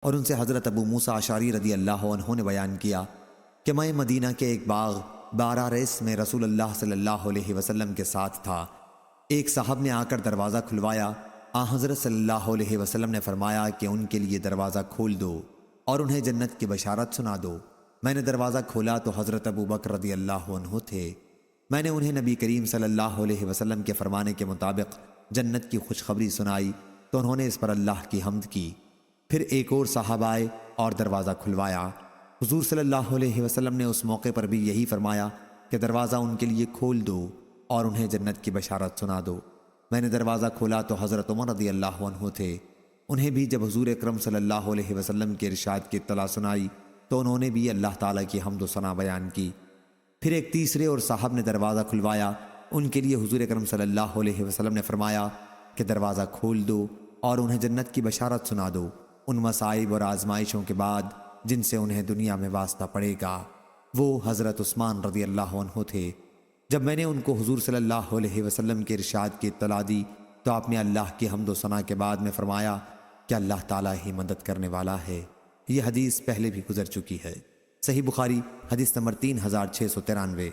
اور ان سے حضرت ابو موسیٰ اشعری رضی اللہ عنہ نے بیان کیا کہ میں مدینہ کے ایک باغ بارہ ریس میں رسول اللہ صلی اللہ علیہ وسلم کے ساتھ تھا۔ ایک صاحب نے آ کر دروازہ کھلوایا۔ حضرت صلی اللہ علیہ وسلم نے فرمایا کہ ان کے لیے دروازہ کھول دو اور انہیں جنت کی بشارت سنا دو۔ میں نے دروازہ کھولا تو حضرت ابو بکر رضی اللہ عنہ تھے۔ میں نے انہیں نبی کریم صلی اللہ علیہ وسلم کے فرمانے کے مطابق جنت کی خوشخبری سنائی تو انہوں نے اس پر اللہ کی حمد کی۔ پھر ایک اور صاحب آئے اور دروازہ کھلوایا۔ حضور صلی اللہ علیہ وسلم نے اس موقع پر بھی یہی فرمایا کہ دروازہ ان کے لیے کھول دو اور انہیں جنت کی بشارت سنا دو۔ میں نے دروازہ کھولا تو حضرت عمر رضی اللہ عنہ تھے۔ انہیں بھی جب حضور اکرم صلی اللہ علیہ وسلم کے ارشاد کی اطلاع سنائی تو انہوں نے بھی اللہ تعالیٰ کی حمد و ثنا بیان کی۔ پھر ایک تیسرے اور صاحب نے دروازہ کھلوایا۔ ان کے لیے حضور اکرم صلی اللہ علیہ وسلم نے فرمایا کہ دروازہ کھول دو اور انہیں جنت کی بشارت سنا دو ان مصائب اور آزمائشوں کے بعد جن سے انہیں دنیا میں واسطہ پڑے گا۔ وہ حضرت عثمان رضی اللہ عنہ تھے۔ جب میں نے ان کو حضور صلی اللہ علیہ وسلم کے ارشاد کی اطلاع دی تو آپ نے اللہ کی حمد و ثنا کے بعد میں فرمایا کہ اللہ تعالیٰ ہی مدد کرنے والا ہے۔ یہ حدیث پہلے بھی گزر چکی ہے۔ صحیح بخاری حدیث نمبر 3693۔